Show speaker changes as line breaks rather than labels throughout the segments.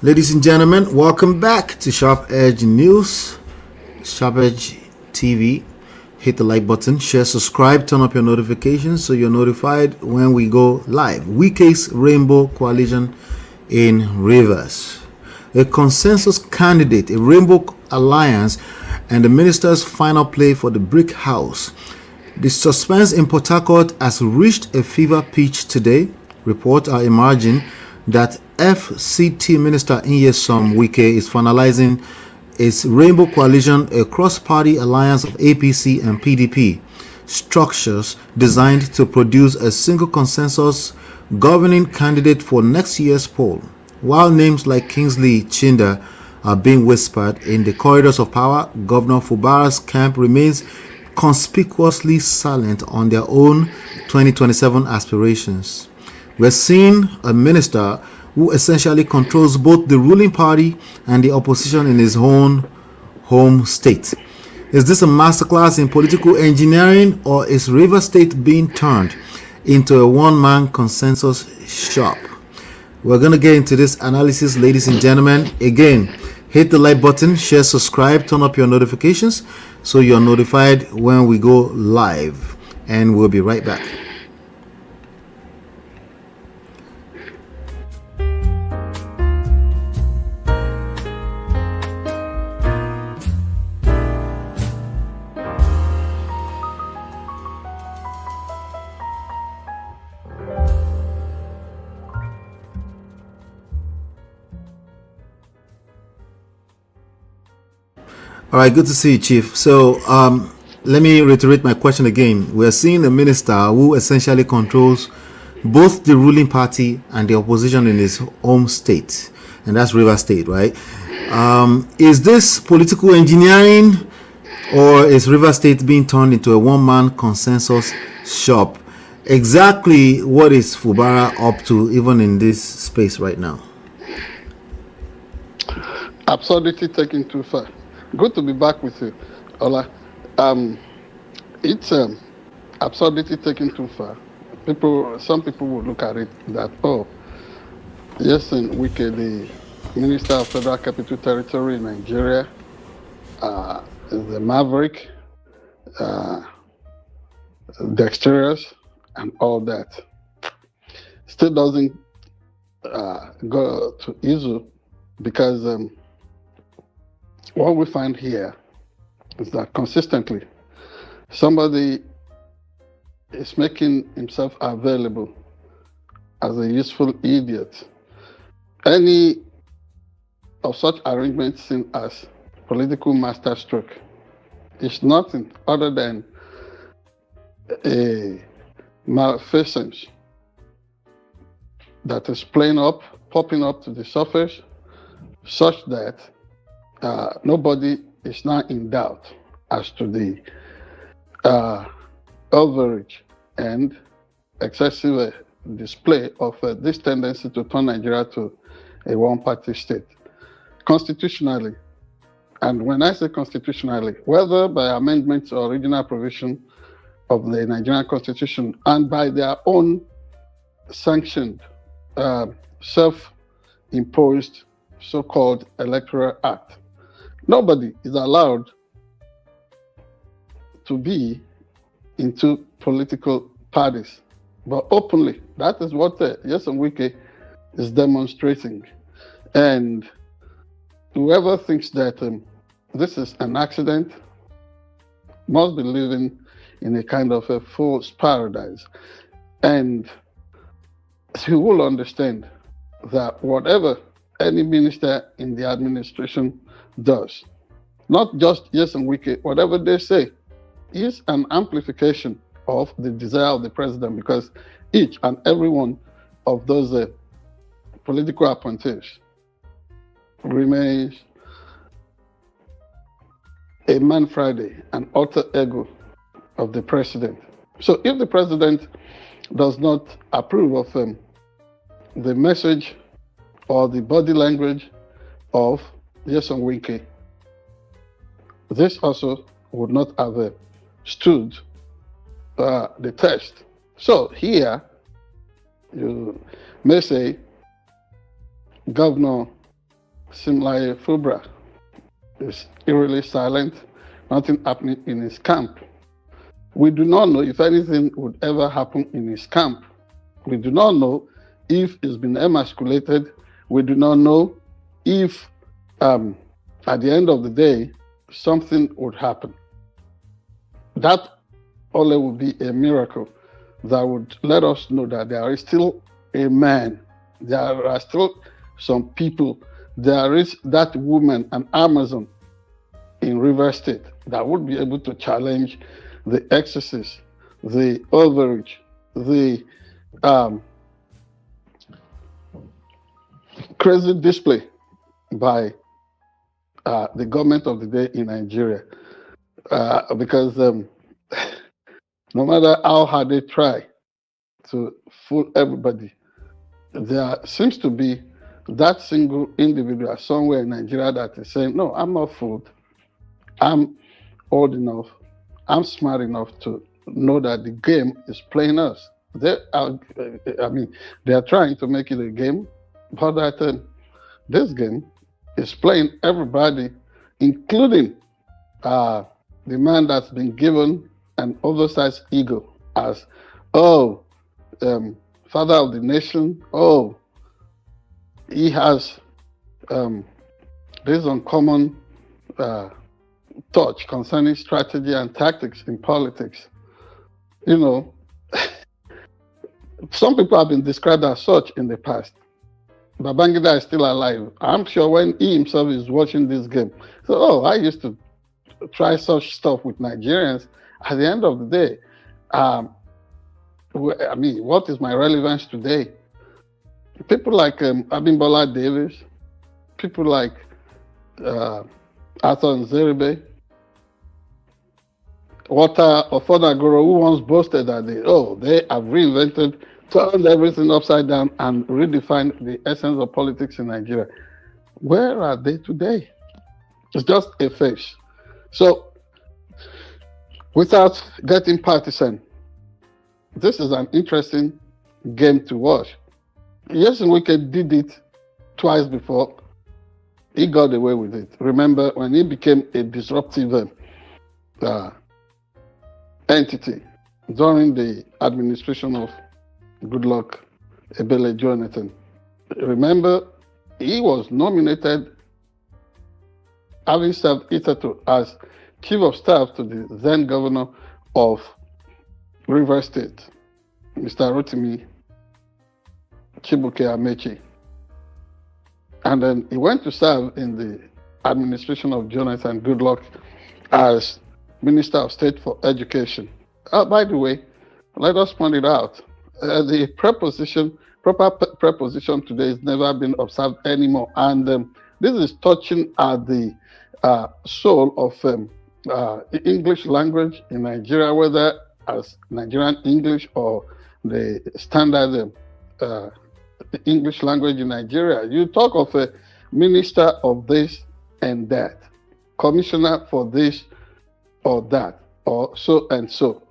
Ladies and gentlemen, welcome back to Sharp Edge News, Sharp Edge TV. Hit the like button, share, subscribe, turn up your notifications so you're notified when we go live. Wike's Rainbow Coalition in Rivers. A consensus candidate, a Rainbow Alliance, and the minister's final play for the Brick House. The suspense in Port Harcourt has reached a fever pitch today. Reports are emerging that FCT Minister Nyesom Wike is finalizing its Rainbow Coalition, a cross-party alliance of APC and PDP structures designed to produce a single consensus governing candidate for next year's poll. While names like Kingsley Chinda are being whispered in the corridors of power, Governor Fubara's camp remains conspicuously silent on their own 2027 aspirations. We're seeing a minister who essentially controls both the ruling party and the opposition in his own home state. Is this a masterclass in political engineering, or is Rivers State being turned into a one-man consensus shop? We're going to get into this analysis, ladies and gentlemen. Again, hit the like button, share, subscribe, turn up your notifications so you're notified when we go live. And we'll be right back. All right, good to see you, Chief. So let me reiterate my question again. We're seeing a minister who essentially controls both the ruling party and the opposition in his home state, and that's Rivers State, right? Is this political engineering, or is Rivers State being turned into a one-man consensus shop? Exactly what is Fubara up to, even in this space right now?
Absurdity taken too far. Good to be back with you, Ola. It's absurdity taken too far. Some people will look at it that, yes, and Wike, the Minister of Federal Capital Territory in Nigeria, is a maverick, dexterous, and all that. Still doesn't go to issue because what we find here is that consistently somebody is making himself available as a useful idiot. Any of such arrangements seen as political masterstroke is nothing other than a malfeasance that is popping up to the surface, such that nobody is now in doubt as to the overreach and excessive display of this tendency to turn Nigeria to a one-party state. Constitutionally, and when I say constitutionally, whether by amendments or original provision of the Nigerian Constitution and by their own sanctioned, self-imposed so-called Electoral Act, nobody is allowed to be into political parties, but openly. That is what Nyesom Wike is demonstrating. And whoever thinks that this is an accident must be living in a kind of a fool's paradise. And he will understand that whatever any minister in the administration does, not just Nyesom Wike, whatever they say is an amplification of the desire of the president, because each and every one of those political appointees remains a man Friday, an alter ego of the president. So if the president does not approve of the message or the body language of Nyesom Wike, this also would not have stood the test. So here, you may say Governor Simlaye Fubra is eerily silent, nothing happening in his camp. We do not know if anything would ever happen in his camp. We do not know if he's been emasculated. We do not know if, at the end of the day, something would happen. That only would be a miracle that would let us know that there is still a man, there are still some people, there is that woman, an Amazon in River State, that would be able to challenge the excesses, the overreach, the crazy display by the government of the day in Nigeria. Because no matter how hard they try to fool everybody, there seems to be that single individual somewhere in Nigeria that is saying, no, I'm not fooled. I'm old enough, I'm smart enough to know that the game is playing us. They are trying to make it a game, but that this game is playing everybody, including the man that's been given an oversized ego as, father of the nation. He has this uncommon touch concerning strategy and tactics in politics. You know, some people have been described as such in the past. Babangida is still alive. I'm sure when he himself is watching this game, so I used to try such stuff with Nigerians. At the end of the day, what is my relevance today? People like Abimbola Davis, people like Arthur Nzeribe, Walter Ofonagoro, who once boasted that they have reinvented, turned everything upside down and redefined the essence of politics in Nigeria. Where are they today? It's just a face. So, without getting partisan, this is an interesting game to watch. Yes, Wike did it twice before. He got away with it. Remember when he became a disruptive entity during the administration of Goodluck Ebele Jonathan. Remember, he was nominated, having served hitherto as chief of staff to the then governor of River State, Mr. Rotimi Chibuke Amechi. And then he went to serve in the administration of Jonathan Goodluck as Minister of State for Education. By the way, let us point it out. The proper preposition today has never been observed anymore. And this is touching at the soul of English language in Nigeria, whether as Nigerian English or the standard English language in Nigeria. You talk of a minister of this and that, commissioner for this or that, or so and so.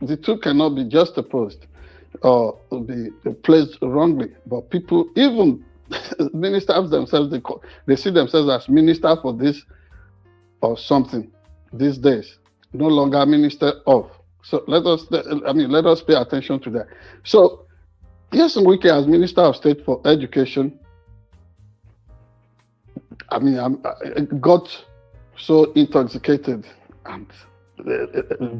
The two cannot be juxtaposed or be placed wrongly. But people, even ministers themselves, they see themselves as minister for this or something these days, no longer minister of. So let us pay attention to that. So yes, Wike as Minister of State for Education, I got so intoxicated and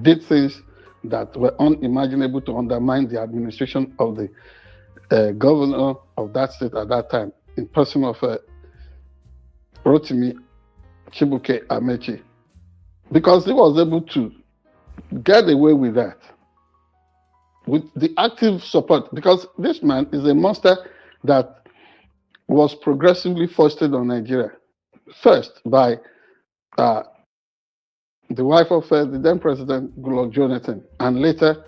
did things that were unimaginable to undermine the administration of the governor of that state at that time, in person of Rotimi Chibuke Amechi, because he was able to get away with that, with the active support, because this man is a monster that was progressively foisted on Nigeria, first by the wife of the then President Goodluck Jonathan, and later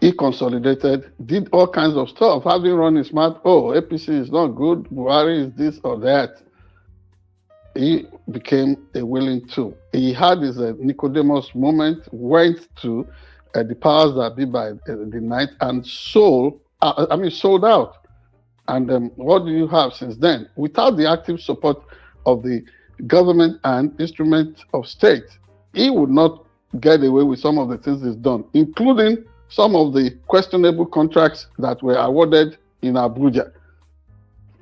he consolidated, did all kinds of stuff, having run his mouth, APC is not good, Buhari is this or that. He became a willing tool. He had his Nicodemus moment, went to the powers that be by the night and sold out. And what do you have since then? Without the active support of the government and instruments of state, he would not get away with some of the things he's done, including some of the questionable contracts that were awarded in Abuja,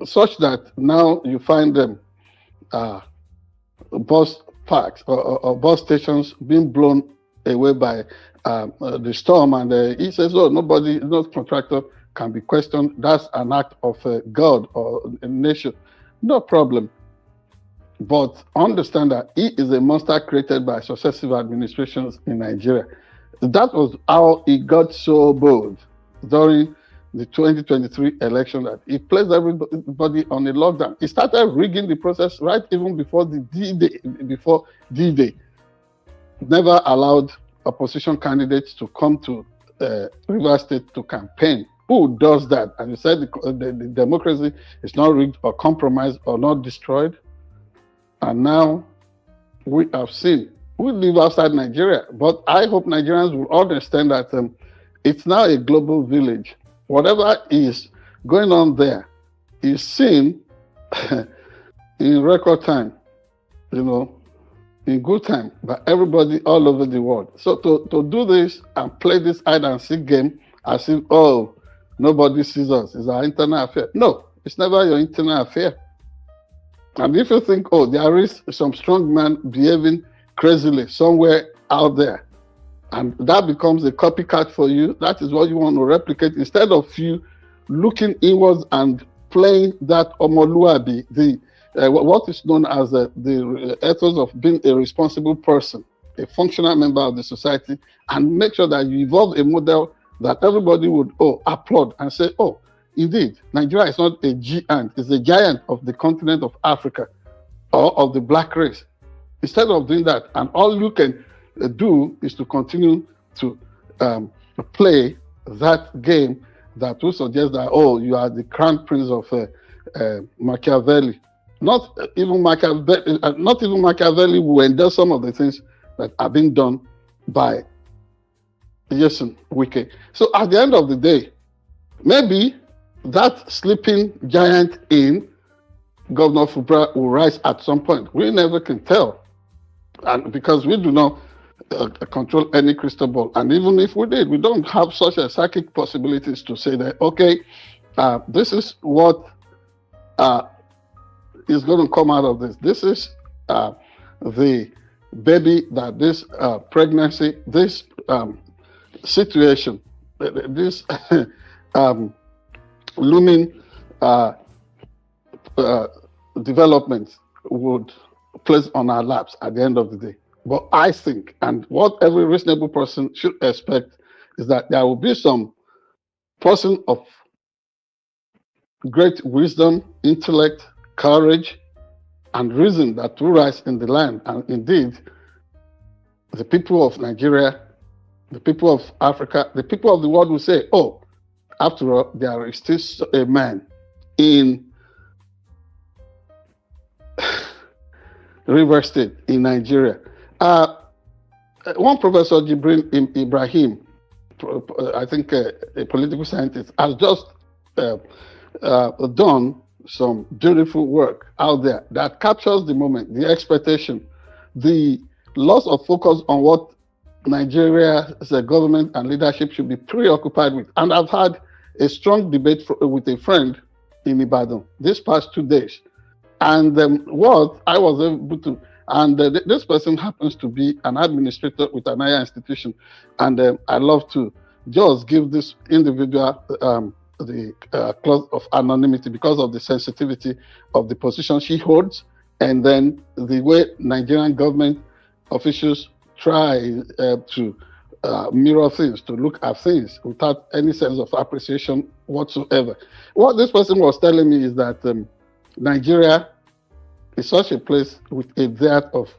such that now you find them bus parks or bus stations being blown away by the storm. And he says, oh, nobody, no contractor can be questioned. That's an act of God or a nation. No problem. But understand that he is a monster created by successive administrations in Nigeria. That was how he got so bold during the 2023 election that he placed everybody on a lockdown. He started rigging the process right even before the D-Day. Never allowed opposition candidates to come to Rivers State to campaign. Who does that? And he said the democracy is not rigged or compromised or not destroyed. And now we have seen, we live outside Nigeria, but I hope Nigerians will understand that it's now a global village. Whatever is going on there is seen in record time, in good time by everybody all over the world. So to do this and play this hide and seek game as if, oh, nobody sees us, it's our internal affair. No, it's never your internal affair. And if you think, oh, there is some strong man behaving crazily somewhere out there, and that becomes a copycat for you, that is what you want to replicate, instead of you looking inwards and playing that omoluabi, what is known as the ethos of being a responsible person, a functional member of the society, and make sure that you evolve a model that everybody would applaud and say, oh, indeed, Nigeria is not a giant, it's a giant of the continent of Africa or of the black race. Instead of doing that, and all you can do is to continue to play that game that will suggest that, oh, you are the crown prince of Machiavelli. Not even Machiavelli will endorse some of the things that are being done by Wike. So at the end of the day, maybe that sleeping giant in Governor Fubara will rise at some point. We never can tell, and because we do not control any crystal ball. And even if we did, we don't have such a psychic possibilities to say that, okay, this is what is going to come out of this. This is the baby that this pregnancy, this situation, this looming development would place on our laps at the end of the day. But I think, and what every reasonable person should expect, is that there will be some person of great wisdom, intellect, courage, and reason that will rise in the land. And indeed, the people of Nigeria, the people of Africa, the people of the world will say, oh, after all, there is still a man in Rivers State in Nigeria. One professor, Jibril Ibrahim, I think a political scientist, has just done some beautiful work out there that captures the moment, the expectation, the loss of focus on what Nigeria's government and leadership should be preoccupied with. And I've had a strong debate with a friend in Ibadan this past 2 days. And what I was able to, and this person happens to be an administrator with an higher institution. And I love to just give this individual the clause of anonymity because of the sensitivity of the position she holds, and then the way Nigerian government officials try to mirror things, to look at things without any sense of appreciation whatsoever. What this person was telling me is that Nigeria is such a place with a dearth of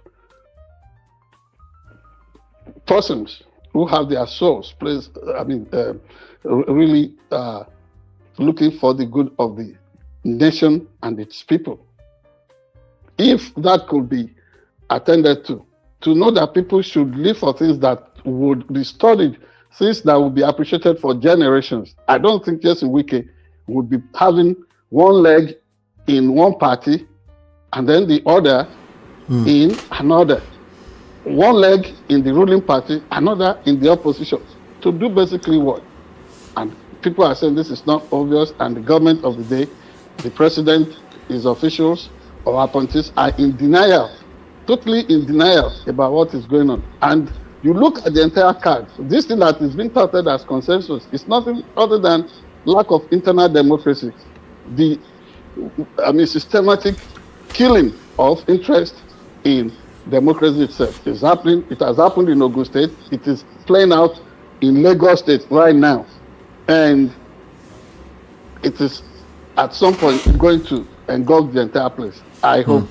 persons who have their souls placed, really looking for the good of the nation and its people. If that could be attended to know that people should live for things that would be studied, things that would be appreciated for generations. I don't think Wike would be having one leg in one party and then the other in another. One leg in the ruling party, another in the opposition. To do basically what? And people are saying this is not obvious, and the government of the day, the president, his officials or appointees are in denial, totally in denial about what is going on. And you look at the entire card, this thing that is being touted as consensus is nothing other than lack of internal democracy. Systematic killing of interest in democracy itself is happening. It has happened in Ogun State. It is playing out in Lagos State right now. And it is at some point going to engulf the entire place. I hope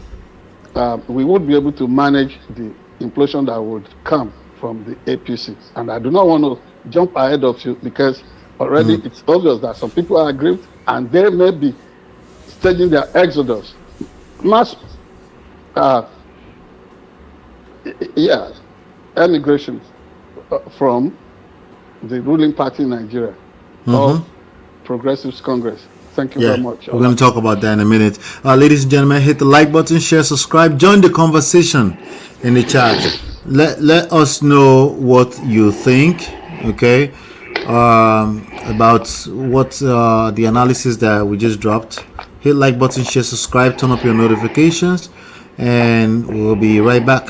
we would be able to manage the implosion that would come from the APC. And I do not want to jump ahead of you because already it's obvious that some people are aggrieved and they may be staging their exodus. Mass emigration from the ruling party in Nigeria, or Progressives Congress. Thank you very much.
We're going to talk about that in a minute. Ladies and gentlemen, hit the like button, share, subscribe, join the conversation in the chat. Let us know what you think, okay, about what the analysis that we just dropped. Hit like button, share, subscribe, turn up your notifications, and we'll be right back.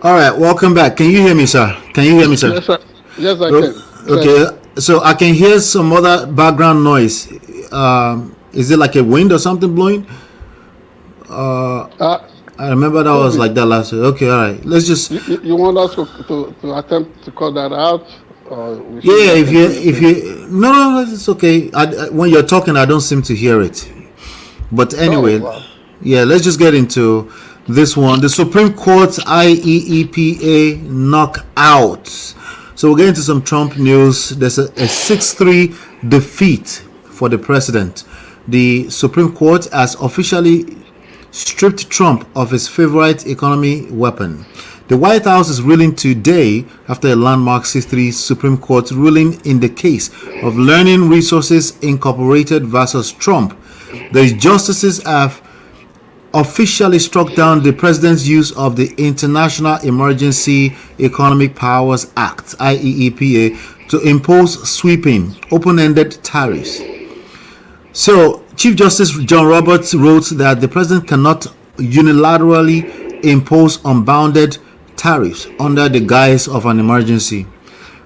All right, welcome back. Can you hear me, sir? Can you hear me, sir?
Yes, sir. Yes, I can.
Okay, so I can hear some other background noise. Is it like a wind or something blowing? I remember that was like that last week. Okay, all right. Let's just.
You want us to attempt to cut that out?
Yeah, if you no, it's okay. When you're talking, I don't seem to hear it. But anyway, yeah, let's just get into this one. The Supreme Court's IEEPA knockout. So we'll get into some Trump news. There's a 6-3 defeat for the president. The Supreme Court has officially stripped Trump of his favorite economy weapon. The White House is ruling today after a landmark 6-3 Supreme Court ruling in the case of Learning Resources Incorporated versus Trump. The justices have officially struck down the president's use of the International Emergency Economic Powers Act, IEEPA, to impose sweeping, open-ended tariffs. So, Chief Justice John Roberts wrote that the president cannot unilaterally impose unbounded tariffs under the guise of an emergency,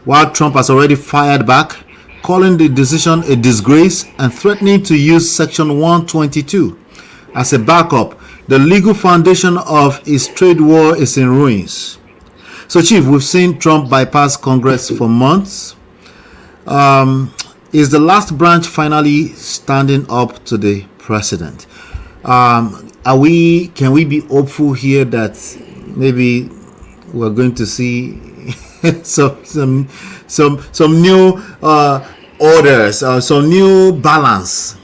while Trump has already fired back, calling the decision a disgrace and threatening to use Section 122 as a backup. The legal foundation of his trade war is in ruins. So, Chief, we've seen Trump bypass Congress for months. Is the last branch finally standing up to the president? Can we be hopeful here that maybe we're going to see some new orders, some new balance?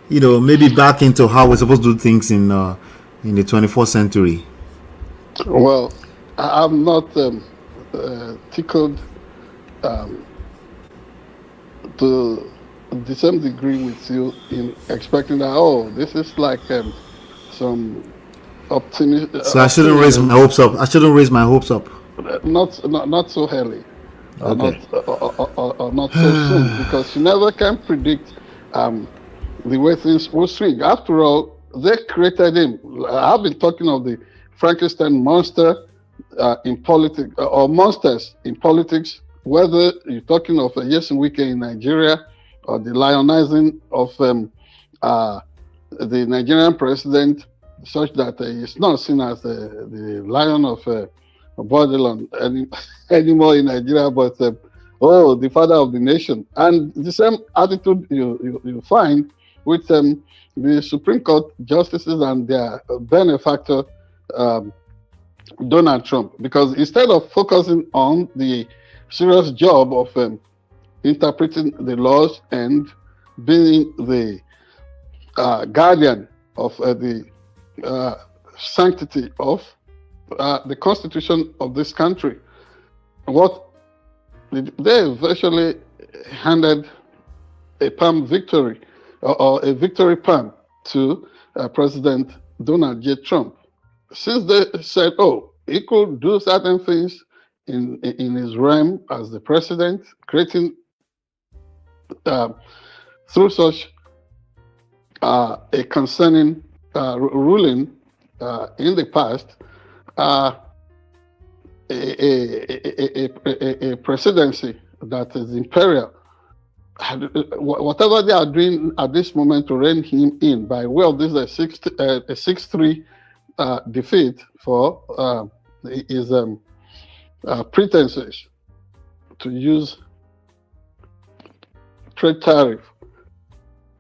You know, maybe back into how we're supposed to do things in the 21st century.
Well, I'm not tickled to the same degree with you in expecting that, this is like some optimism.
So I shouldn't raise my hopes up.
Not so early.
Okay.
Or not so soon, because you never can predict the way things will swing. After all, they created him. I've been talking of the Frankenstein monster in politics, or monsters in politics, whether you're talking of Wike in Nigeria, or the lionizing of the Nigerian president, such that he's not seen as the lion of Babylon anymore in Nigeria, but the father of the nation. And the same attitude you find with the Supreme Court justices and their benefactor, Donald Trump, because instead of focusing on the serious job of interpreting the laws and being the guardian of the sanctity of the Constitution of this country, what they virtually handed a palm victory or a victory palm to President Donald J. Trump. Since they said, oh, he could do certain things in his realm as the president, creating through such a concerning ruling in the past, a presidency that is imperial. Whatever they are doing at this moment to rein him in by way of this a 6-3 defeat for his pretenses to use trade tariff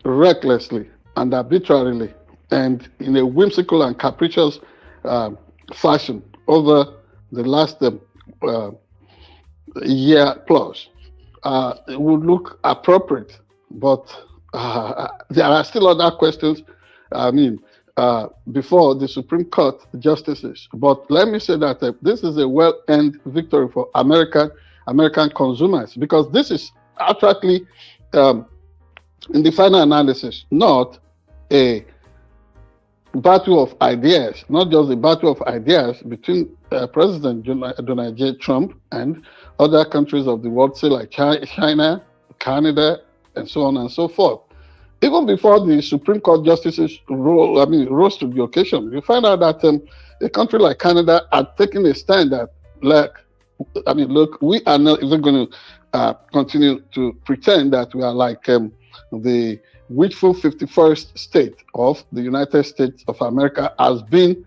recklessly and arbitrarily and in a whimsical and capricious fashion over the last year plus. It would look appropriate, but there are still other questions, before the Supreme Court justices. But let me say that this is a well-earned victory for American consumers, because this is actually, in the final analysis, not a battle of ideas, not just a battle of ideas between President Donald J. Trump and other countries of the world, say like China, Canada, and so on and so forth. Even before the Supreme Court justices rose to the occasion, you find out that a country like Canada had taken a stand that, look, we are not even going to continue to pretend that we are like the wishful 51st state of the United States of America has been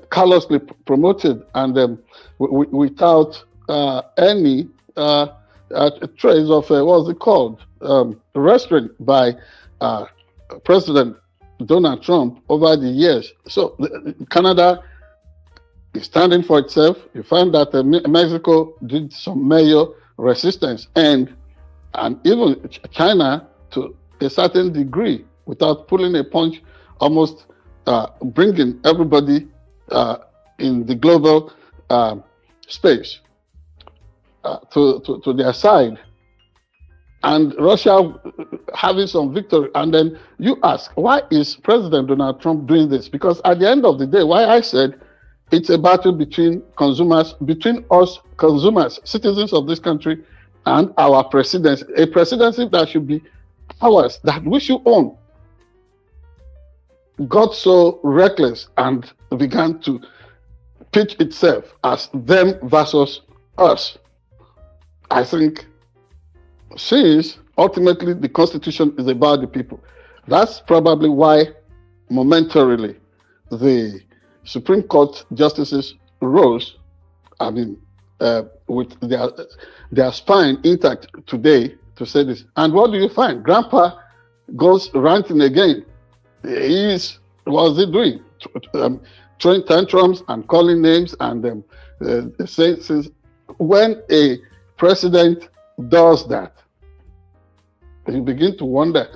callously promoted and without any trace of what's it called, restraint by President Donald Trump over the years. So Canada is standing for itself. You find that Mexico did some major resistance, and even China to a certain degree, without pulling a punch, almost bringing everybody in the global space to their side, and Russia having some victory. And then you ask, why is President Donald Trump doing this? Because at the end of the day, why I said it's a battle between consumers, between us consumers, citizens of this country, and our presidency, a presidency that should be ours, that we should own, got so reckless and began to pitch itself as them versus us. I think since ultimately the Constitution is about the people, that's probably why momentarily the Supreme Court justices rose, with their spine intact today to say this. And what do you find? Grandpa goes ranting again. What's he doing? Throwing tantrums and calling names and saying, when a president does that, you begin to wonder,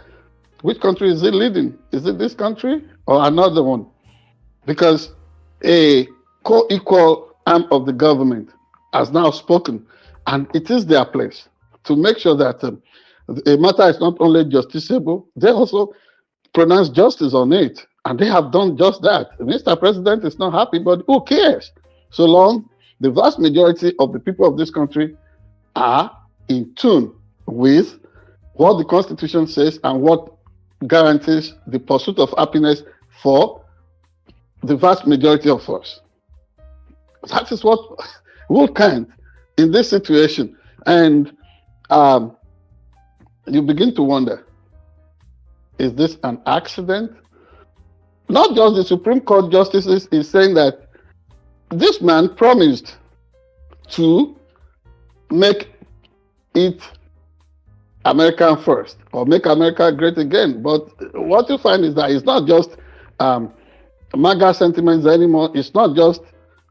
which country is he leading? Is it this country or another one? Because a co-equal arm of the government has now spoken, and it is their place to make sure that a matter is not only justiciable, they also pronounce justice on it, and they have done just that. Mr. President is not happy, but who cares? So long the vast majority of the people of this country are in tune with what the Constitution says and what guarantees the pursuit of happiness for the vast majority of us. That is what will count in this situation. And you begin to wonder, is this an accident? Not just the Supreme Court justices is saying that this man promised to make it American first or make America great again. But what you find is that it's not just MAGA sentiments anymore. It's not just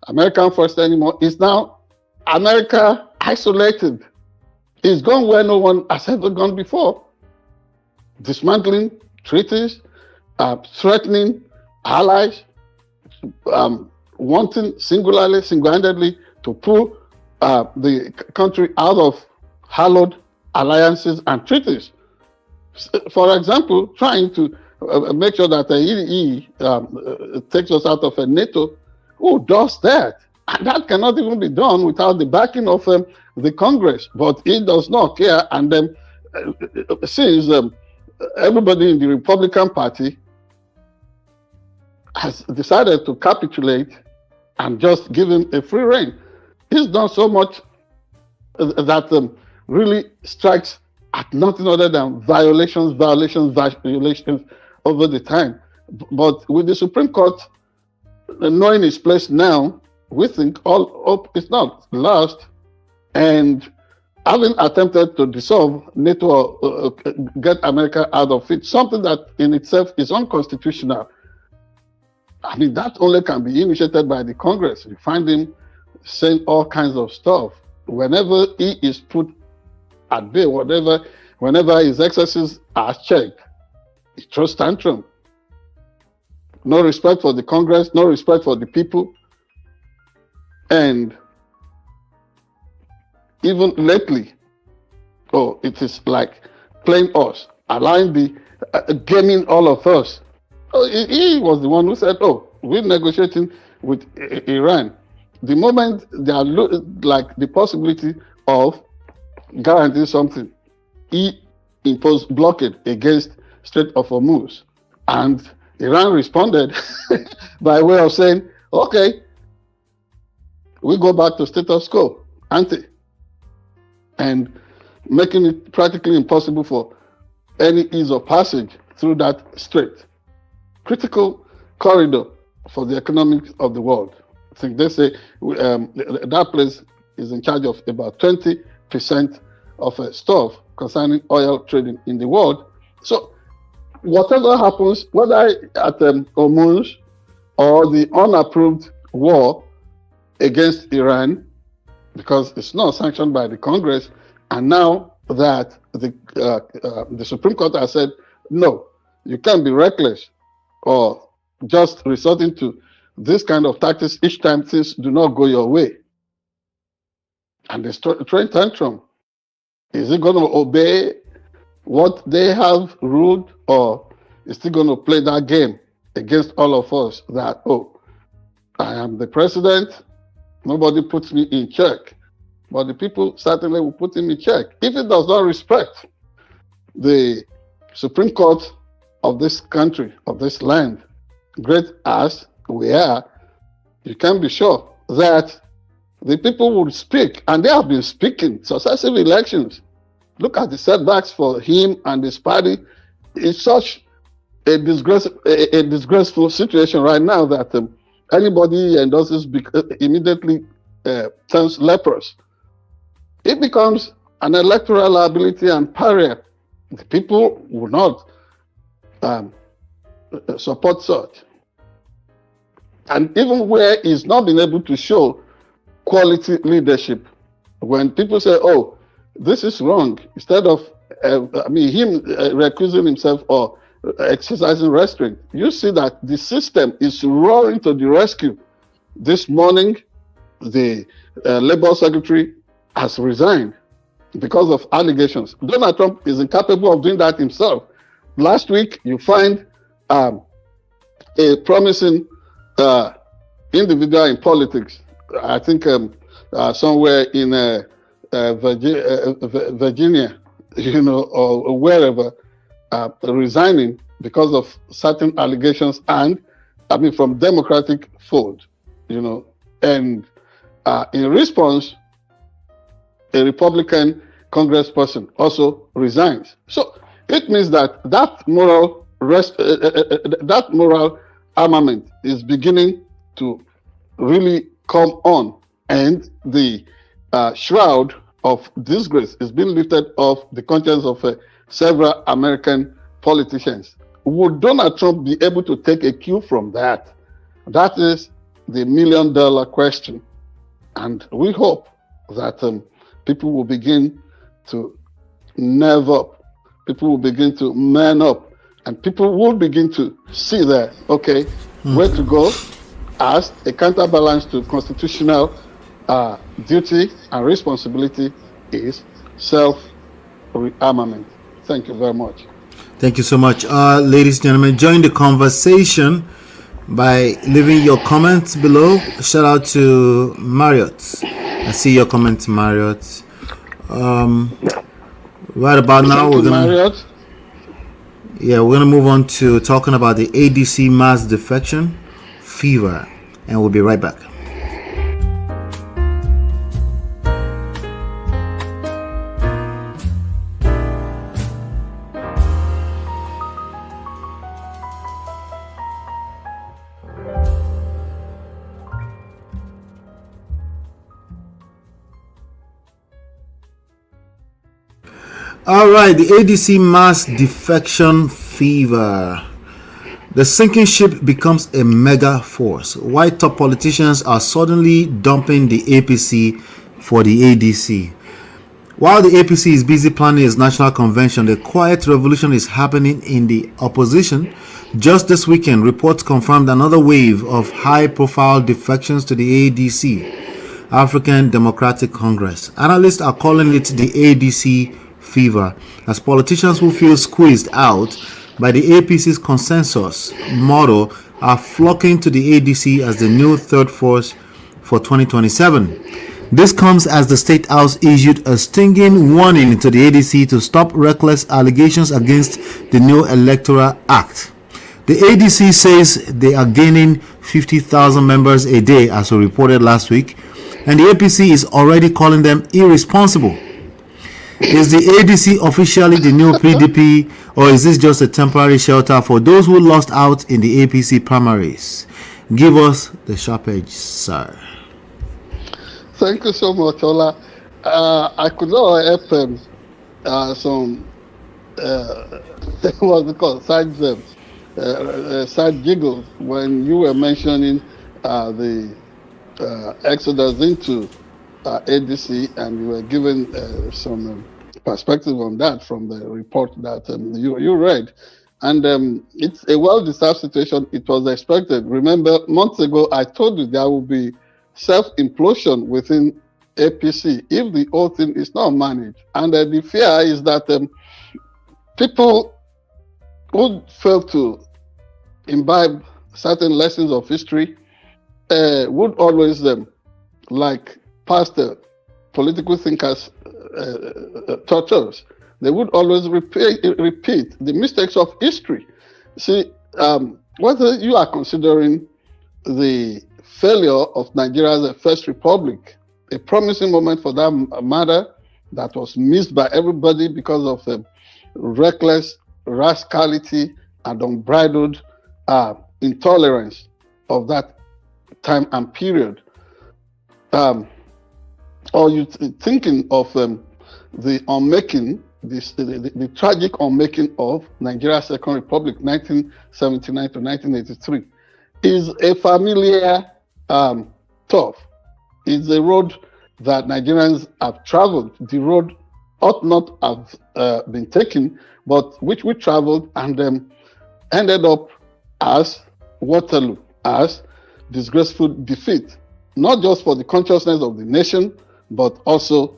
American first anymore. It's now America isolated. It's gone where no one has ever gone before. Dismantling treaties, threatening allies, wanting single-handedly to pull the country out of hallowed alliances and treaties. For example, trying to make sure that the EE takes us out of a NATO. Who does that? And that cannot even be done without the backing of the Congress. But it does not care. And then since everybody in the Republican Party has decided to capitulate and just give him a free rein, he's done so much that really strikes at nothing other than violations over the time. But with the Supreme Court knowing its place now, we think all hope is not lost. And having attempted to dissolve NATO or get America out of it, something that in itself is unconstitutional, I mean, that only can be initiated by the Congress. You find him saying all kinds of stuff. Whenever he is put at bay, whenever his excesses are checked, he throws tantrum. No respect for the Congress, no respect for the people. And even lately, it is like playing us, allowing the gaming all of us. He was the one who said, we're negotiating with Iran. The moment they are like the possibility of guaranteeing something, he imposed blockade against Strait of Hormuz. And Iran responded by way of saying, okay, we go back to status quo, ante, and making it practically impossible for any ease of passage through that strait. Critical corridor for the economics of the world. I think they say that place is in charge of about 20% of stuff concerning oil trading in the world. So whatever happens, whether at Hormuz or the unapproved war against Iran, because it's not sanctioned by the Congress, and now that the Supreme Court has said, no, you can't be reckless or just resorting to this kind of tactics each time things do not go your way. And the train tantrum, is it going to obey what they have ruled, or is it going to play that game against all of us that, I am the president, nobody puts me in check, but the people certainly will put him in check. If it does not respect the Supreme Court of this country, of this land, great as we are, you can be sure that the people will speak, and they have been speaking successive elections. Look at the setbacks for him and his party. It's such a disgraceful situation right now that anybody endorses immediately turns leprous. It becomes an electoral liability and pariah. The people will not support such. And even where he's not been able to show quality leadership, when people say, this is wrong, instead of him recusing himself or exercising restraint, you see that the system is roaring to the rescue. This morning, the Labor Secretary has resigned because of allegations. Donald Trump is incapable of doing that himself. Last week, you find a promising individual in politics, I think somewhere in Virginia, or wherever, resigning because of certain allegations, and from Democratic fold, and in response, a Republican congressperson also resigns. So it means that moral armament is beginning to really come on, and the shroud of disgrace is being lifted off the conscience of several American politicians. Would Donald Trump be able to take a cue from that That is the $1 million question. And we hope that people will begin to nerve up, people will begin to man up, and people will begin to see that, okay, where to go as a counterbalance to constitutional duty and responsibility is self-rearmament. Thank you very much.
Thank you so much. Ladies and gentlemen, join the conversation by leaving your comments below. Shout out to Marriott. I see your comments, Marriott. Right about now, we're gonna move on to talking about the ADC mass defection fever, and we'll be right back. All right, the ADC mass defection fever. The sinking ship becomes a mega force. Why top politicians are suddenly dumping the APC for the ADC. While the APC is busy planning its national convention, the quiet revolution is happening in the opposition. Just this weekend, reports confirmed another wave of high-profile defections to the ADC, African Democratic Congress. Analysts are calling it the ADC fever, as politicians who feel squeezed out by the APC's consensus model are flocking to the ADC as the new third force for 2027. This comes as the State House issued a stinging warning to the ADC to stop reckless allegations against the new Electoral Act. The ADC says they are gaining 50,000 members a day, as we reported last week, and the APC is already calling them irresponsible. Is the ADC officially the new PDP, or is this just a temporary shelter for those who lost out in the APC primaries? Give us the sharp edge, sir.
Thank you so much, Ola. I could not help some what's it called, side giggles when you were mentioning the exodus into ADC, and you were given some perspective on that from the report that you read. And it's a well-deserved situation. It was expected. Remember, months ago, I told you there will be self-implosion within APC if the whole thing is not managed. And the fear is that people who fail to imbibe certain lessons of history would always, like past political thinkers taught us, they would always repeat the mistakes of history. See, whether you are considering the failure of Nigeria's first republic, a promising moment for that matter, that was missed by everybody because of reckless rascality and unbridled intolerance of that time and period. Or you thinking of the unmaking, the tragic unmaking of Nigeria's Second Republic, 1979 to 1983, is a familiar thought. It's a road that Nigerians have traveled. The road ought not have been taken, but which we traveled and ended up as Waterloo, as disgraceful defeat, not just for the consciousness of the nation, but also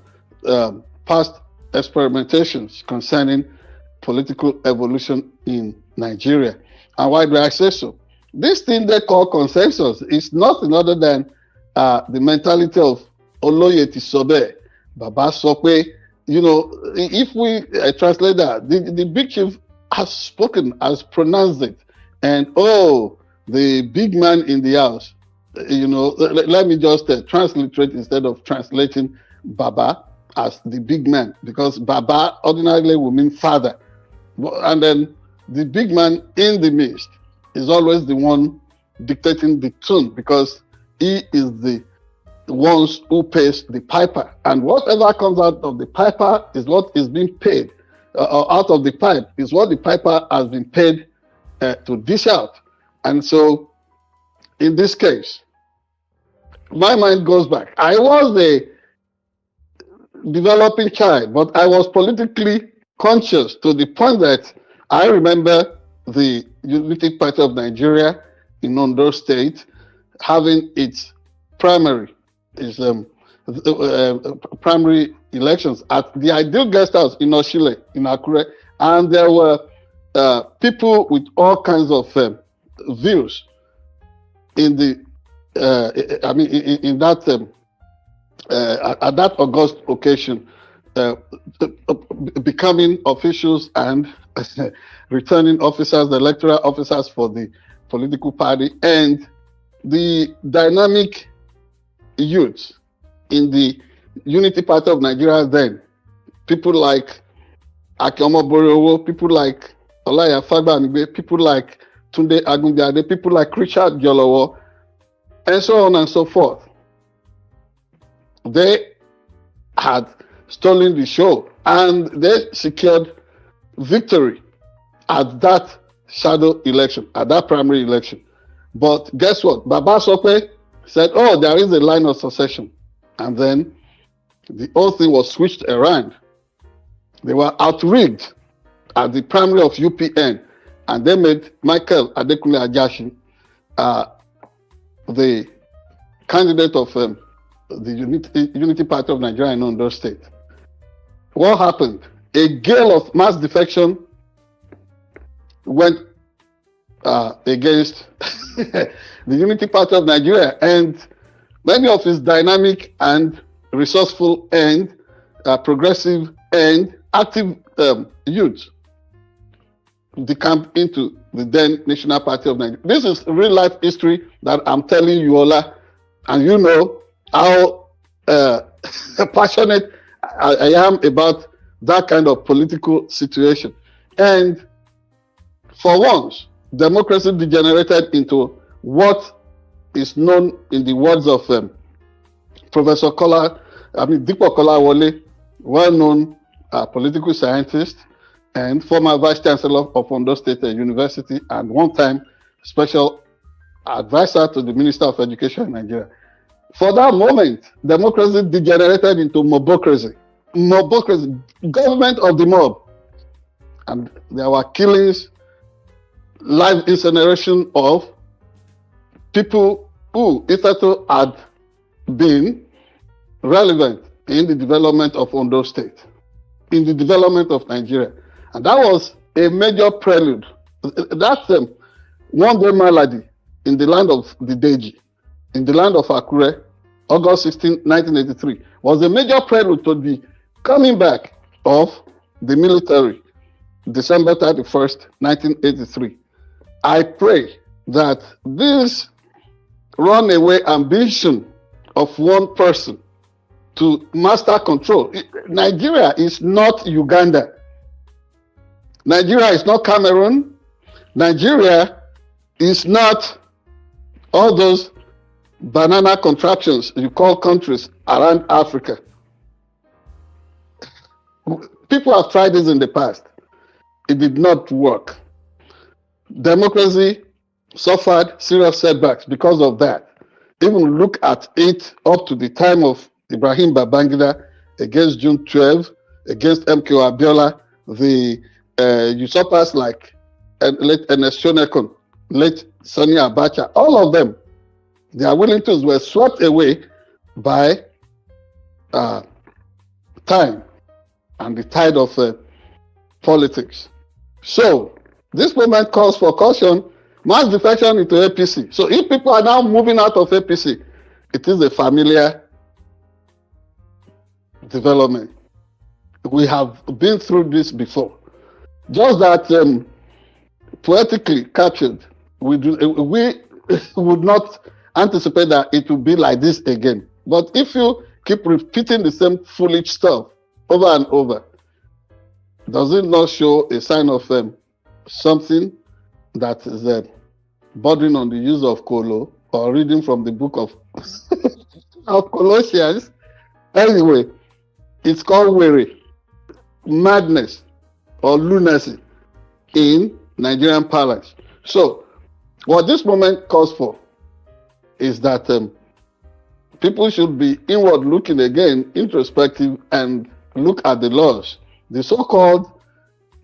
past experimentations concerning political evolution in Nigeria. And why do I say so? This thing they call consensus is nothing other than the mentality of Oloyeti Sobe, Baba Sope. You know, if we translate that, the big chief has spoken, has pronounced it, and the big man in the house. You know, let me just transliterate instead of translating Baba as the big man, because Baba ordinarily will mean father. And then the big man in the midst is always the one dictating the tune, because he is the ones who pays the piper. And whatever comes out of the piper is what is being paid, out of the pipe is what the piper has been paid to dish out. And so in this case, my mind goes back. I was a developing child, but I was politically conscious to the point that I remember the Unity Party of Nigeria in Ondo State having its primary primary elections at the Ideal Guest House in Oshile, in Akure, and there were people with all kinds of views in the in that at that august occasion, becoming officials and returning officers, the electoral officers for the political party, and the dynamic youth in the Unity Party of Nigeria then, people like Akeomo Borowo, people like Olaya Fagbanigbe, people like Tunde Agunbiade, people like Richard Jolowo, and so on and so forth. They had stolen the show and they secured victory at that shadow election, at that primary election. But guess what? Baba Sope said, oh, there is a line of succession. And then the whole thing was switched around. They were outrigged at the primary of UPN, and they made Michael Adekunle Ajasin the candidate of the Unity Party of Nigeria in Ondo State. What happened? A gale of mass defection went against the Unity Party of Nigeria, and many of its dynamic and resourceful and progressive and active youth decamped into the then National Party of Nigeria. This is real life history that I'm telling you, Ola, and you know how passionate I am about that kind of political situation. And for once, democracy degenerated into what is known in the words of Professor Dipo Kolawole, well-known political scientist and former Vice Chancellor of Ondo State University and one-time special advisor to the Minister of Education in Nigeria. For that moment, democracy degenerated into mobocracy. Mobocracy, government of the mob. And there were killings, live incineration of people who hitherto had been relevant in the development of Ondo State, in the development of Nigeria. And that was a major prelude. That's one day malady in the land of the Deji, in the land of Akure, August 16, 1983, was a major prelude to the coming back of the military, December 31st, 1983. I pray that this runaway ambition of one person to master control. Nigeria is not Uganda. Nigeria is not Cameroon. Nigeria is not all those banana contraptions you call countries around Africa. People have tried this in the past. It did not work. Democracy suffered serious setbacks because of that. Even look at it up to the time of Ibrahim Babangida against June 12, against MK Abiola, the usurpers like late Ernest Shonekon, late Sani Abacha, all of them, their Wellingtons were swept away by time and the tide of politics. So this movement calls for caution, mass defection into APC. So if people are now moving out of APC, it is a familiar development. We have been through this before. Just that poetically captured, we would not anticipate that it will be like this again. But if you keep repeating the same foolish stuff over and over, does it not show a sign of something that is bordering on the use of Kolo or reading from the book of, of Colossians? Anyway, it's called weary, madness, or lunacy in Nigerian parlance. So, what this moment calls for is that people should be inward looking again, introspective, and look at the laws. The so-called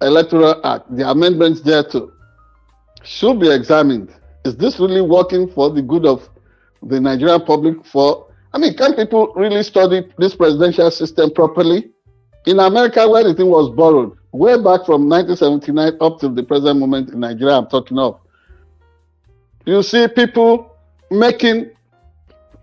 Electoral Act, the amendments thereto, should be examined. Is this really working for the good of the Nigerian public? Can people really study this presidential system properly? In America, where the thing was borrowed, way back from 1979 up to the present moment in Nigeria I'm talking of, you see people making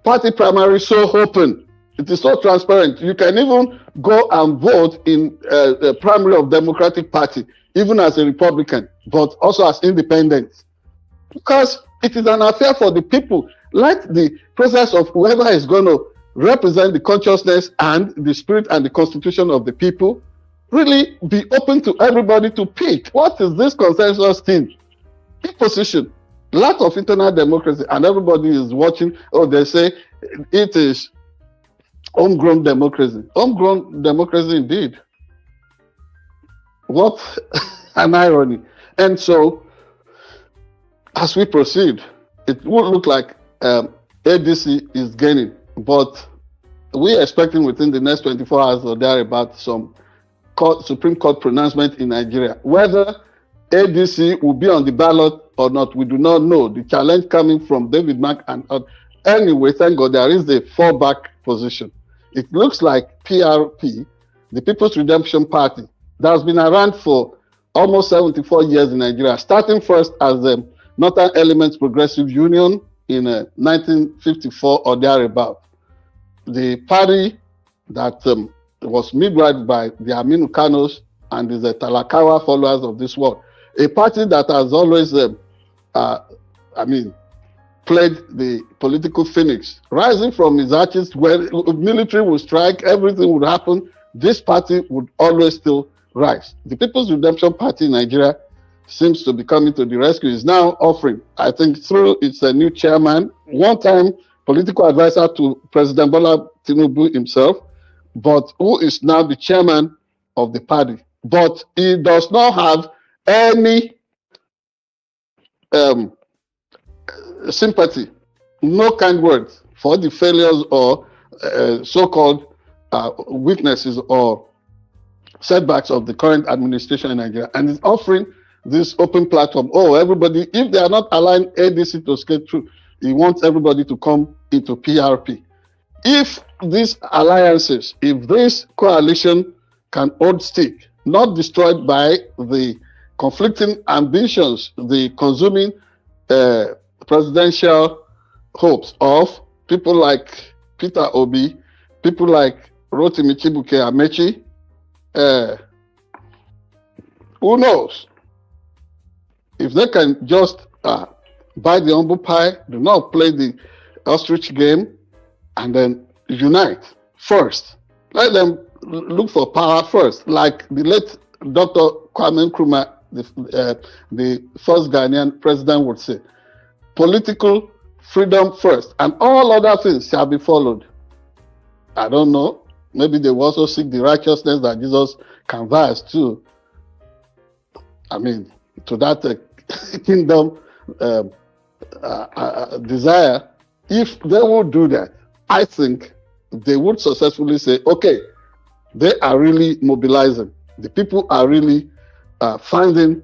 party primary so open. It is so transparent. You can even go and vote in the primary of Democratic Party, even as a Republican, but also as independent. Because it is an affair for the people. Let the process of whoever is going to represent the consciousness and the spirit and the constitution of the people really be open to everybody to pick. What is this consensus thing? Imposition. Lack of internal democracy, and everybody is watching. Oh, they say it is homegrown democracy. Homegrown democracy indeed. What an irony. And so, as we proceed, it would look like ADC is gaining, but we're expecting within the next 24 hours or thereabout some Supreme Court pronouncement in Nigeria. Whether ADC will be on the ballot or not, we do not know. The challenge coming from David Mark and anyway, thank God there is a fallback position. It looks like PRP, the People's Redemption Party, that has been around for almost 74 years in Nigeria, starting first as the Northern Elements Progressive Union in 1954 or thereabout. The party that was midwifed by the Aminu Kanos and the Talakawa followers of this world. A party that has always, played the political phoenix, rising from his arches where military would strike, everything would happen. This party would always still rise. The People's Redemption Party in Nigeria seems to be coming to the rescue. Is now offering, I think, through its new chairman, one-time political advisor to President Bola Tinubu himself, but who is now the chairman of the party. But he does not have any sympathy, no kind words for the failures or so-called weaknesses or setbacks of the current administration in Nigeria, and is offering this open platform. Oh, everybody, if they are not allowing ADC to skate through, he wants everybody to come into PRP. If these alliances, if this coalition can hold stick, not destroyed by the conflicting ambitions, the consuming presidential hopes of people like Peter Obi, people like Rotimi Chibuike Amechi, who knows? If they can just buy the humble pie, do not play the ostrich game, and then unite first. Let them look for power first, like the late Dr. Kwame Nkrumah, the first Ghanaian president, would say. Political freedom first, and all other things shall be followed. I don't know. Maybe they will also seek the righteousness that Jesus canvassed too. To that kingdom desire. If they would do that, I think they would successfully say, okay, they are really mobilizing. The people are really finding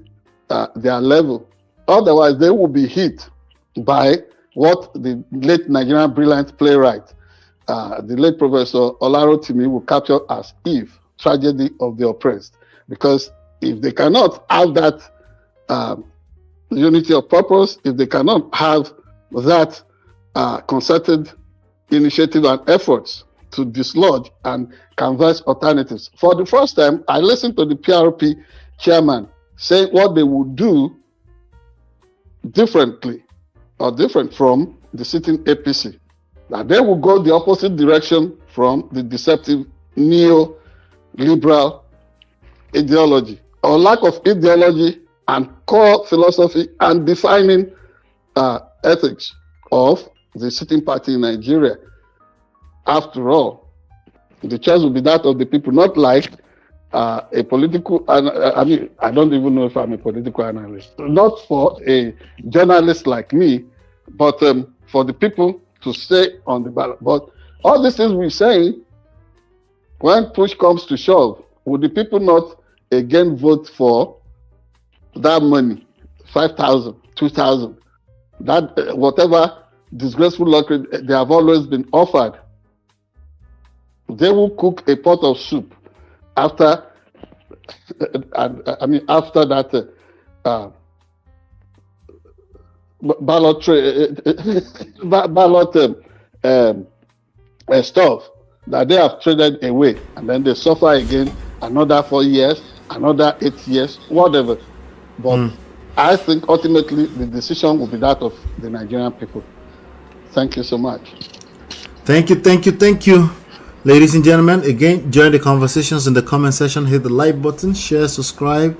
their level. Otherwise, they will be hit by what the late Nigerian brilliant playwright, the late Professor Oladimeji will capture as Eve, tragedy of the oppressed. Because if they cannot have that unity of purpose, if they cannot have that concerted initiative and efforts to dislodge and canvass alternatives. For the first time, I listened to the PRP chairman saying what they would do differently or different from the sitting APC. That they will go the opposite direction from the deceptive neo-liberal ideology or lack of ideology and core philosophy and defining ethics of the sitting party in Nigeria. After all, the choice will be that of the people, not like a political, I don't even know if I'm a political analyst, not for a journalist like me, but for the people to stay on the ballot. But all these things we're saying, when push comes to shove, would the people not again vote for that money, 5,000, 2,000, that whatever disgraceful lottery they have always been offered? They will cook a pot of soup after, after that ballot stuff that they have traded away, and then they suffer again another 4 years, another 8 years, whatever. But I think ultimately the decision will be that of the Nigerian people. Thank you so much.
Thank you. Ladies and gentlemen, again, join the conversations in the comment section. Hit the like button, share, subscribe,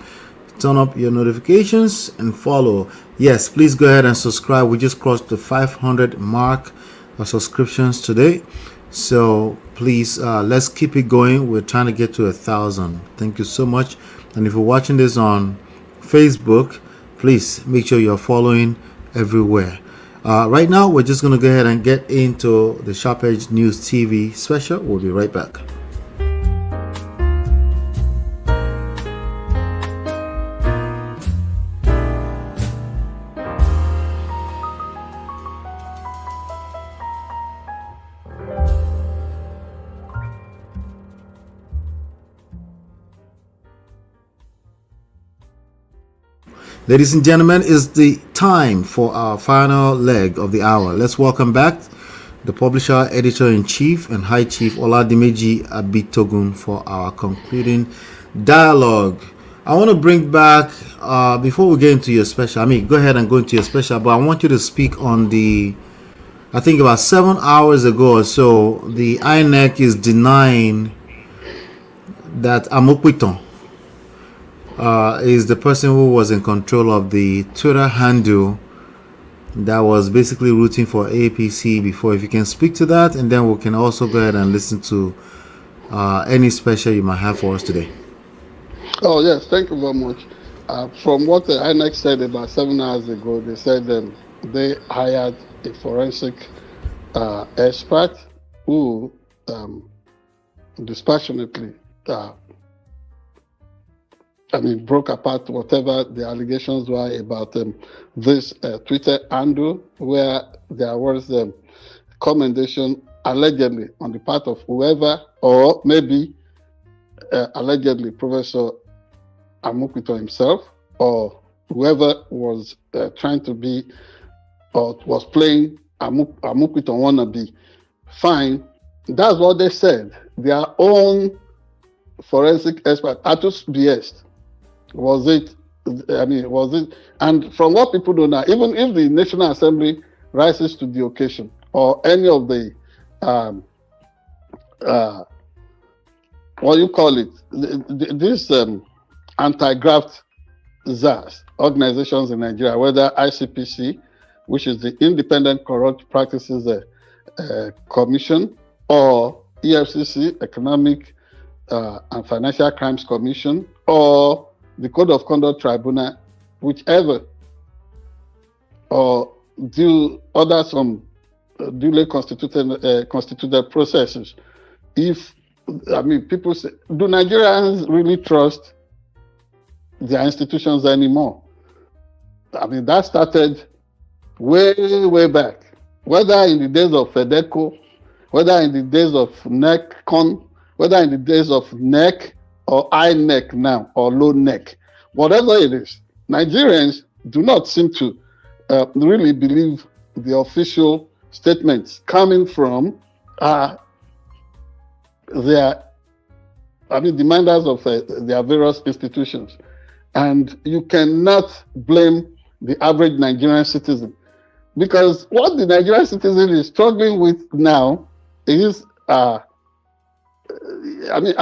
turn up your notifications, and follow. Yes, please go ahead and subscribe. We just crossed the 500 mark of subscriptions today. So please, let's keep it going. We're trying to get to 1,000. Thank you so much. And if you're watching this on Facebook, please make sure you're following everywhere. Right now, we're just going to go ahead and get into the Sharp Edge News TV special. We'll be right back. Ladies and gentlemen, it's the time for our final leg of the hour. Let's welcome back the publisher, editor-in-chief, and High Chief Oladimeji Abitogun for our concluding dialogue. I want to bring back, before we get into your special, go ahead and go into your special, but I want you to speak on I think about 7 hours ago or so, the INEC is denying that Amokwiton is the person who was in control of the Twitter handle that was basically rooting for APC before. If you can speak to that, and then we can also go ahead and listen to any special you might have for us today.
Oh, yes, thank you very much. From what the INEC said about 7 hours ago, they said they hired a forensic expert who dispassionately broke apart whatever the allegations were about this Twitter handle, where there was commendation allegedly on the part of whoever, or maybe allegedly Professor Amokwito himself, or whoever was trying to be or was playing Amokwito wannabe. Fine, that's what they said. Their own forensic expert, Atus BS. Was it? And from what people know now, even if the National Assembly rises to the occasion, or any of the, what you call it, these anti-graft ZAS organizations in Nigeria, whether ICPC, which is the Independent Corrupt Practices Commission, or EFCC, Economic and Financial Crimes Commission, or the Code of Conduct Tribunal, whichever, or do other some duly constituted processes. If people say, do Nigerians really trust their institutions anymore? That started way back, whether in the days of FEDECO, whether in the days of NECCON, whether in the days of NEC, or INEC now, or low neck, whatever it is. Nigerians do not seem to really believe the official statements coming from their, demanders of their various institutions. And you cannot blame the average Nigerian citizen, because what the Nigerian citizen is struggling with now is our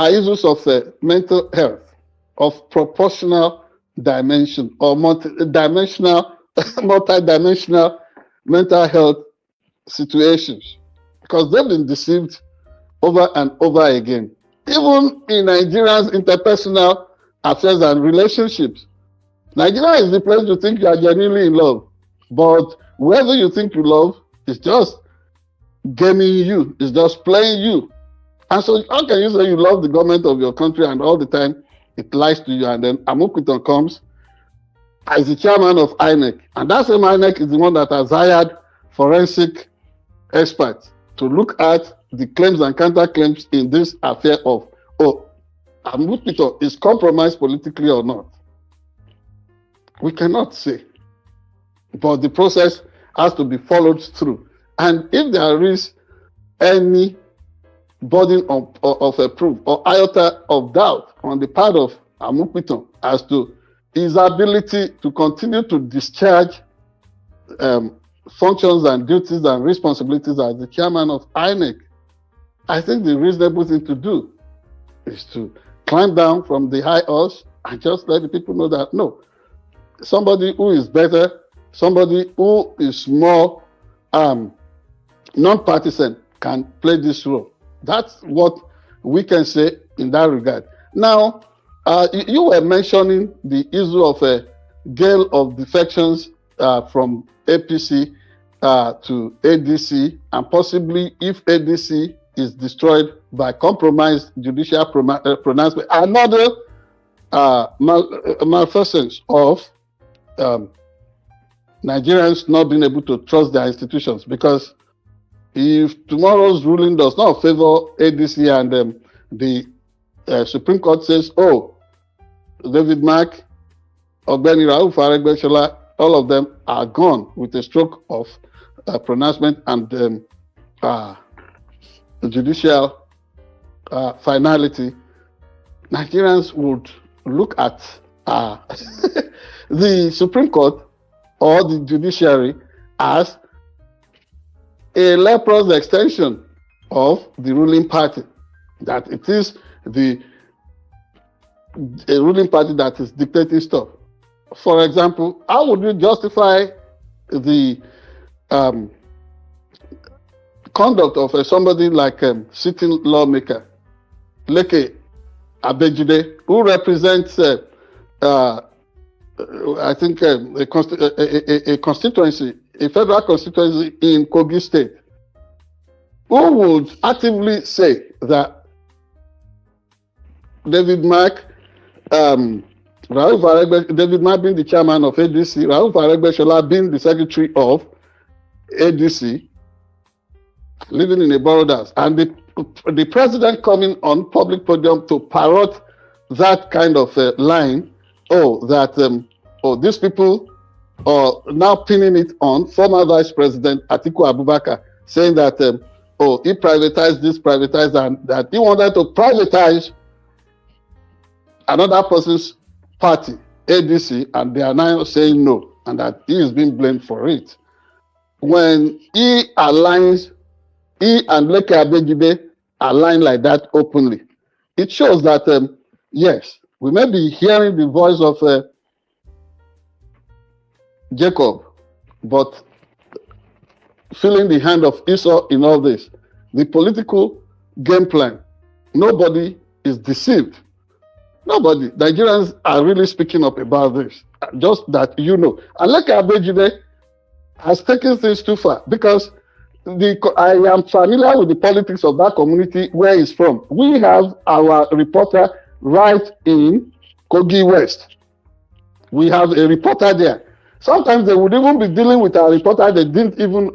issues of mental health, of proportional dimension, or multidimensional mental health situations, because they've been deceived over and over again. Even in Nigeria's interpersonal affairs and relationships, Nigeria is the place you think you are genuinely in love, but whoever you think you love It's just gaming you. It's just playing you. And so how can you say you love the government of your country and all the time it lies to you, and then Amukuton comes as the chairman of INEC, and that same INEC is the one that has hired forensic experts to look at the claims and counterclaims in this affair of, Amukuton is compromised politically or not. We cannot say. But the process has to be followed through. And if there is any burden of a proof or iota of doubt on the part of Amukuton as to his ability to continue to discharge functions and duties and responsibilities as the chairman of INEC, I think the reasonable thing to do is to climb down from the high horse and just let the people know that, no, somebody who is better, somebody who is more non-partisan can play this role. That's what we can say in that regard. Now, you were mentioning the issue of a gale of defections from APC to ADC, and possibly if ADC is destroyed by compromised judicial pronouncement, another malfeasance of Nigerians not being able to trust their institutions. Because if tomorrow's ruling does not favor ADC and the Supreme Court says, oh, David Mark, Ogbeni Rauf Aregbesola, all of them are gone with a stroke of pronouncement and judicial finality, Nigerians would look at the Supreme Court or the judiciary as a leprous extension of the ruling party, that it is a ruling party that is dictating stuff. For example, how would you justify the conduct of somebody like sitting lawmaker Leke Abejide, who represents I think a constituency, a federal constituency in Kogi State, who would actively say that David Mark, David Mark being the chairman of ADC, Rauf Aregbesola being the secretary of ADC, living in a borough, and the president coming on public podium to parrot that kind of line, these people are now pinning it on former Vice President Atiku Abubakar, saying that he privatized this, privatized, and that he wanted to privatize another person's party, ADC, and they are now saying no, and that he is being blamed for it. When he and Leke Abejide align like that openly, it shows that, yes, we may be hearing the voice of Jacob, but feeling the hand of Esau in all this. The political game plan, nobody is deceived. Nobody. Nigerians are really speaking up about this. Just that you know. And Leke Abejide has taken things too far, because I am familiar with the politics of that community where he's from. We have our reporter right in Kogi West. We have a reporter there. Sometimes they would even be dealing with our reporter. They don't even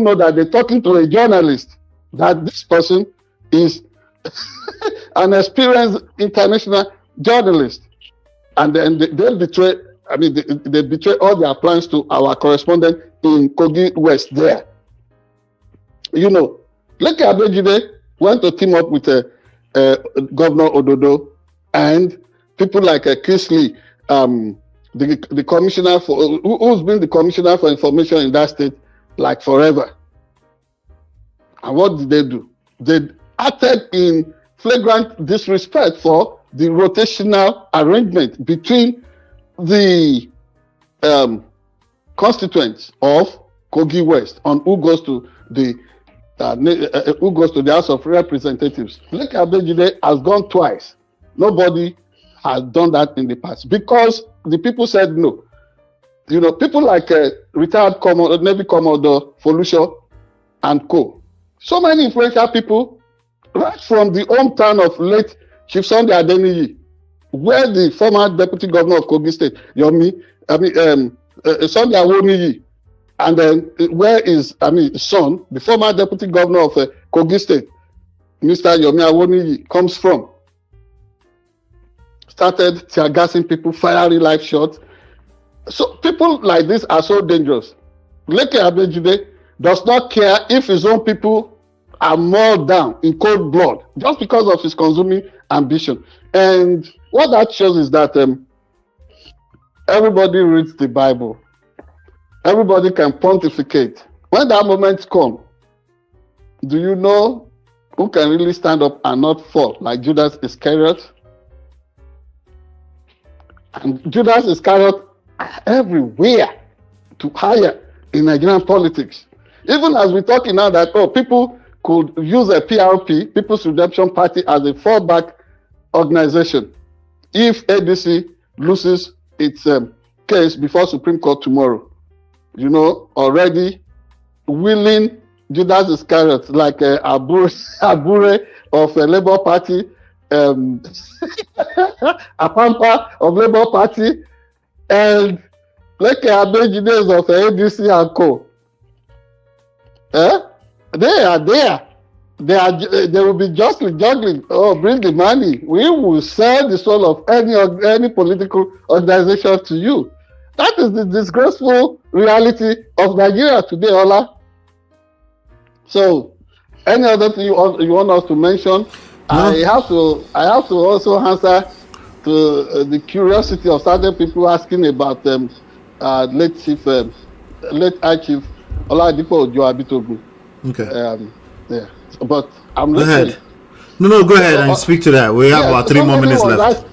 know that they're talking to a journalist, that this person is an experienced international journalist. And then they betray, they betray all their plans to our correspondent in Kogi West there. You know, Leke Abejide went to team up with Governor Ododo and people like Kisley, the commissioner for, who's been the commissioner for information in that state like forever. And what did they do? They acted in flagrant disrespect for the rotational arrangement between the constituents of Kogi West on who goes to the House of Representatives. Leke Abejide has gone twice. Nobody has done that in the past because the people said no. You know, people like retired Navy Commodore Folusho and co. So many influential people, right from the hometown of late Chief Sunday Adeniyi, where the former deputy governor of Kogi State, Sunday Awoniyi, and then where is his son, the former deputy governor of Kogi State, Mr. Yomi Awoniyi, comes from. Started tear gassing people, firing live shots. So people like this are so dangerous. Leke Abejide does not care if his own people are mauled down in cold blood just because of his consuming ambition. And what that shows is that everybody reads the Bible. Everybody can pontificate. When that moment comes, do you know who can really stand up and not fall like Judas Iscariot? And Judas Iscariot everywhere to hire in Nigerian politics. Even as we're talking now that people could use a PRP, People's Redemption Party, as a fallback organization if ADC loses its case before Supreme Court tomorrow. You know, already willing Judas Iscariot like Abure of a Labour Party, Apampa of Labour Party, and like Abejides of ADC and co. They are there. They will be justly juggling. Oh, bring the money. We will sell the soul of any political organization to you. That is the disgraceful reality of Nigeria today, Ola. So, any other thing you want us to mention? No. I have to also answer to the curiosity of certain people asking about late High Chief Oladimeji Abitogun.
Okay.
Yeah. But I'm
go ahead. No, go ahead and speak to that. We have about 3 more minutes left.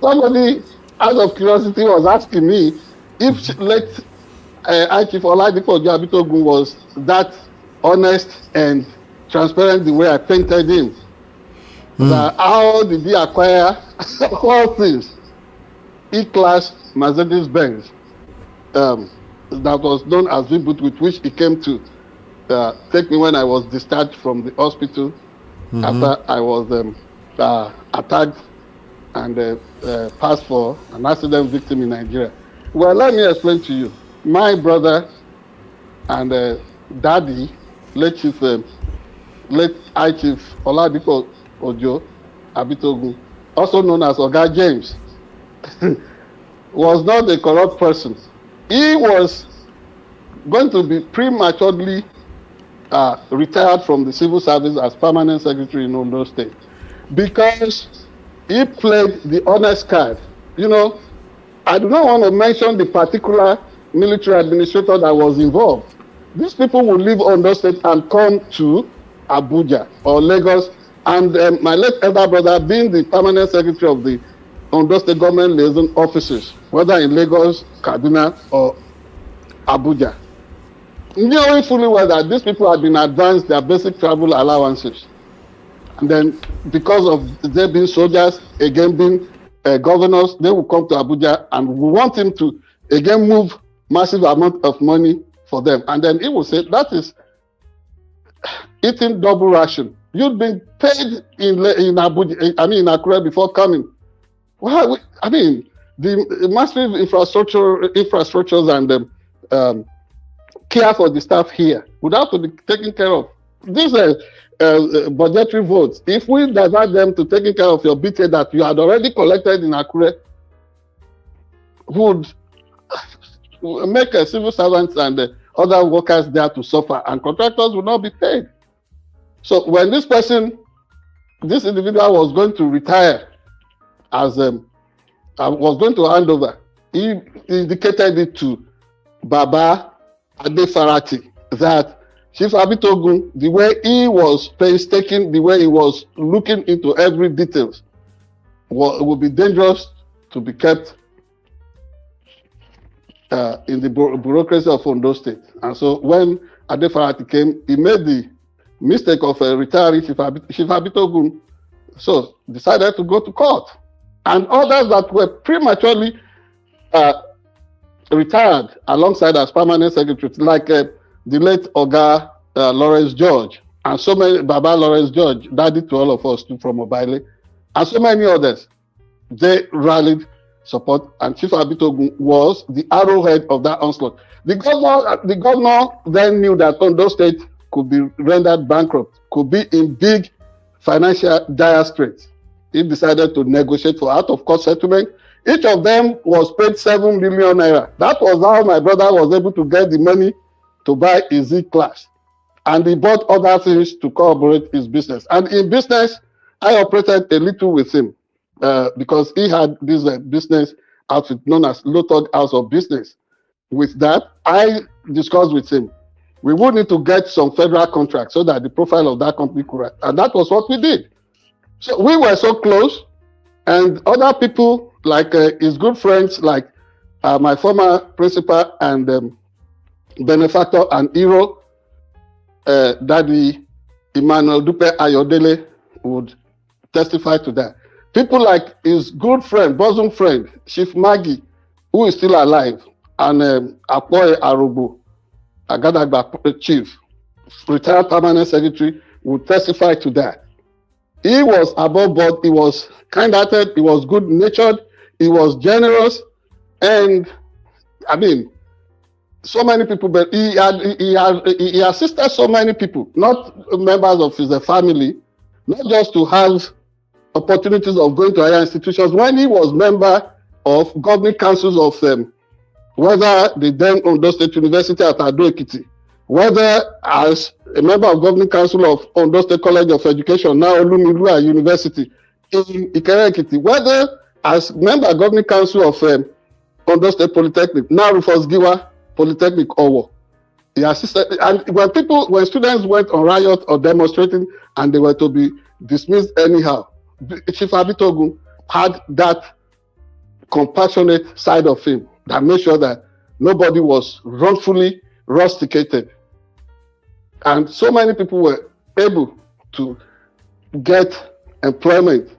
Somebody, out of curiosity, was asking me if late High Chief Oladimeji Abitogun was that honest and transparent the way I painted him. That how did he acquire all things? E-Class Mercedes-Benz that was known as V-Boot, with which he came to take me when I was discharged from the hospital after I was attacked and passed for an accident victim in Nigeria. Well, let me explain to you. My brother and daddy, late High Chief Oladimeji Abitogun, also known as Oga James, was not a corrupt person. He was going to be prematurely retired from the civil service as permanent secretary in Ondo State because he played the honest card. You know, I do not want to mention the particular military administrator that was involved. These people would leave Ondo State and come to Abuja or Lagos, and my late elder brother, being the permanent secretary of the Ondo State government liaison offices, whether in Lagos, Kaduna, or Abuja, knowing fully well that these people had been advanced their basic travel allowances. And then, because of them being soldiers, again being governors, they will come to Abuja and we want him to again move massive amount of money for them. And then he will say, that is eating double ration. You've been paid in Abuja, in Accra before coming. Well, the massive infrastructures and care for the staff here would have to be taken care of. These budgetary votes, if we divert them to taking care of your BTA that you had already collected in Accra, would make civil servants and other workers there to suffer, and contractors would not be paid. So when this individual was going to retire, was going to hand over, he indicated it to Baba Adefarati that Chief Abitogun, the way he was painstaking, the way he was looking into every details, would be dangerous to be kept in the bureaucracy of Ondo State. And so when Adefarati came, he made the mistake of retiring Chief Abitogun, so decided to go to court. And others that were prematurely retired alongside as permanent secretary, like the late Oga Lawrence George, and so many, Baba Lawrence George, daddy to all of us too, from Mobile, and so many others. They rallied support, and Chief Abitogun was the arrowhead of that onslaught. The governor then knew that Ondo State could be rendered bankrupt, could be in big financial dire straits. He decided to negotiate for out-of-court settlement. Each of them was paid 7 million naira. That was how my brother was able to get the money to buy a Z-Class. And he bought other things to corroborate his business. And in business, I operated a little with him because he had this business outfit known as Lotog House of Business. With that, I discussed with him. We would need to get some federal contracts so that the profile of that company could rise. And that was what we did. So we were so close, and other people, like his good friends, like my former principal and benefactor and hero, Daddy Emmanuel Dupe Ayodele, would testify to that. People like his good friend, bosom friend, Chief Maggie, who is still alive, and Apoy Arubu, Agadagba Chief, retired permanent secretary, would testify to that. He was above board, he was kind-hearted, he was good-natured, he was generous, and I mean, so many people, but he assisted so many people, not members of his family, not just to have opportunities of going to higher institutions. When he was member of governing councils of whether the then Ondo State University at Ado-Ekiti, whether as a member of governing council of Ondo State College of Education, now Olumilua University in Ikere-Ekiti, whether as member of governing council of Ondo State Polytechnic, now Rufus Giwa Polytechnic Owo. He assisted, and when students went on riot or demonstrating and they were to be dismissed anyhow, Chief Abitogun had that compassionate side of him that made sure that nobody was wrongfully rusticated. And so many people were able to get employment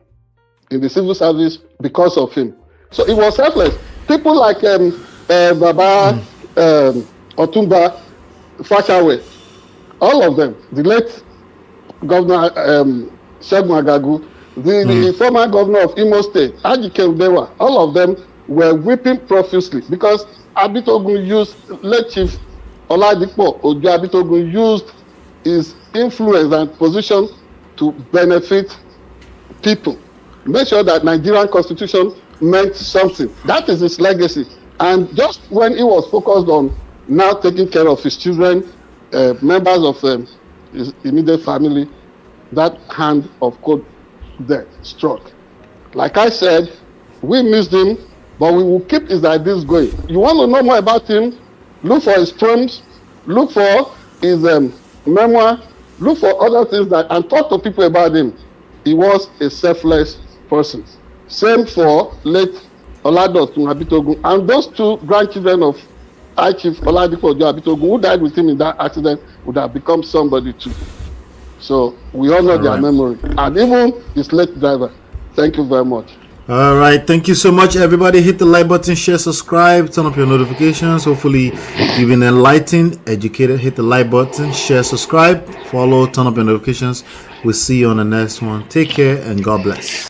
in the civil service because of him. So it was selfless. People like Baba Otumba Fashawe, all of them, the late Governor Segun Agagu, the former governor of Imo State, Ajike Udewa, all of them were weeping profusely because Abitogun late Chief Oladipo Abitogun used his influence and position to benefit people. Make sure that Nigerian constitution meant something. That is his legacy. And just when he was focused on now taking care of his children, members of his immediate family, that hand of cold death struck. Like I said, we missed him, but we will keep his ideas going. You want to know more about him? Look for his poems, look for his memoir, look for other things and talk to people about him. He was a selfless person. Same for late Oladimeji Abitogun and those two grandchildren of High Chief Oladimeji Abitogun who died with him in that accident would have become somebody too. So we honor their memory, and even his late driver. Thank you very much.
All right, thank you so much, everybody. Hit the like button, share, subscribe, turn up your notifications. Hopefully you've been enlightened, educated. Hit the like button, share, subscribe, follow, turn up your notifications. We'll see you on the next one. Take care and God bless.